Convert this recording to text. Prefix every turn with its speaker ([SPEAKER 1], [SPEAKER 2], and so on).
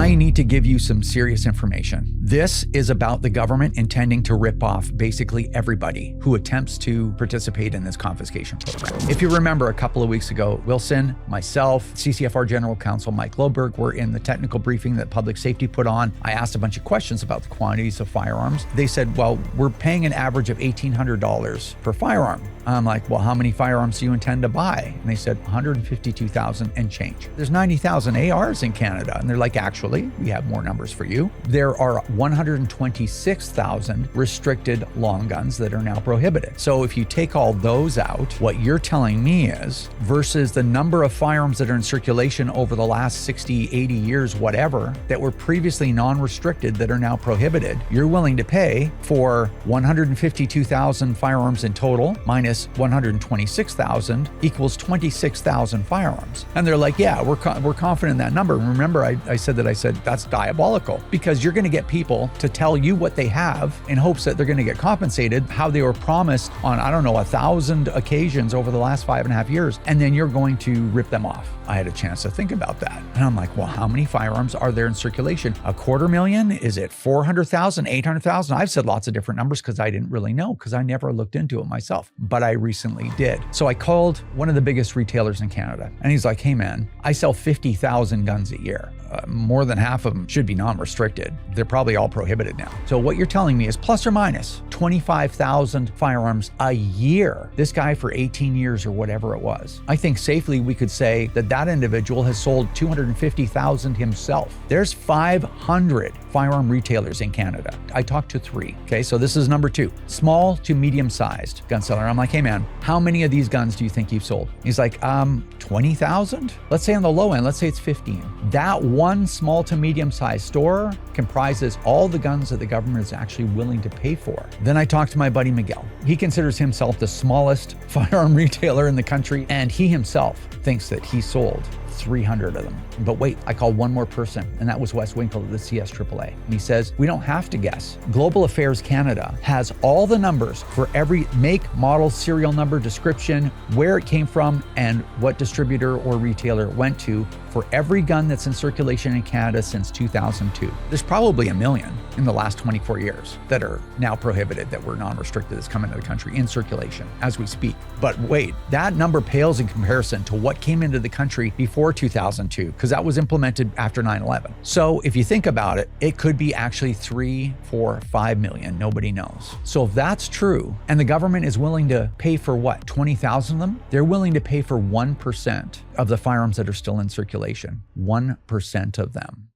[SPEAKER 1] I need to give you some serious information. This is about the government intending to rip off basically everybody who attempts to participate in this confiscation program. If you remember a couple of weeks ago, Wilson, myself, CCFR General Counsel Mike Loberg were in the technical briefing that Public Safety put on. I asked a bunch of questions about the quantities of firearms. They said, well, we're paying an average of $1,800 per firearm. I'm like, well, how many firearms do you intend to buy? And they said 152,000 and change. There's 90,000 ARs in Canada. And they're like, actually, we have more numbers for you. There are 126,000 restricted long guns that are now prohibited. So if you take all those out, what you're telling me is, versus the number of firearms that are in circulation over the last 60, 80 years, whatever, that were previously non-restricted that are now prohibited, you're willing to pay for 152,000 firearms in total minus 126,000 equals 26,000 firearms. And they're like, yeah, we're confident in that number. Remember, I said that's diabolical, because you're going to get people to tell you what they have in hopes that they're going to get compensated how they were promised on, 1,000 occasions over the last 5.5 years. And then you're going to rip them off. I had a chance to think about that. And I'm like, well, how many firearms are there in circulation? 250,000? Is it 400,000, 800,000? I've said lots of different numbers because I didn't really know, because I never looked into it myself, but I recently did. So I called one of the biggest retailers in Canada, and he's like, hey man, I sell 50,000 guns a year. More than half of them should be non-restricted. They're probably all prohibited now. So what you're telling me is plus or minus 25,000 firearms a year. This guy for 18 years or whatever it was. I think safely we could say that that individual has sold 250,000 himself. There's 500 firearm retailers in Canada. I talked to 3. Okay, so this is number 2. Small to medium-sized gun seller. I'm like, hey man, how many of these guns do you think you've sold? He's like, 20,000? Let's say on the low end, let's say it's 15. That one small to medium-sized store comprises all the guns that the government is actually willing to pay for. Then I talked to my buddy Miguel. He considers himself the smallest firearm retailer in the country, and he himself thinks that he sold 300 of them. But wait, I called one more person, and that was Wes Winkle of the CSAAA. And he says, we don't have to guess. Global Affairs Canada has all the numbers for every make, model, serial number, description, where it came from, and what distributor or retailer it went to for every gun that's in circulation in Canada since 2002. There's probably 1 million in the last 24 years that are now prohibited, that were non-restricted, that's come into the country in circulation as we speak. But wait, that number pales in comparison to what came into the country before 2002, because that was implemented after 9/11. So if you think about it, it could be actually 3, 4, 5 million. Nobody knows. So if that's true, and the government is willing to pay for what, 20,000 of them? They're willing to pay for 1% of the firearms that are still in circulation. 1% of them.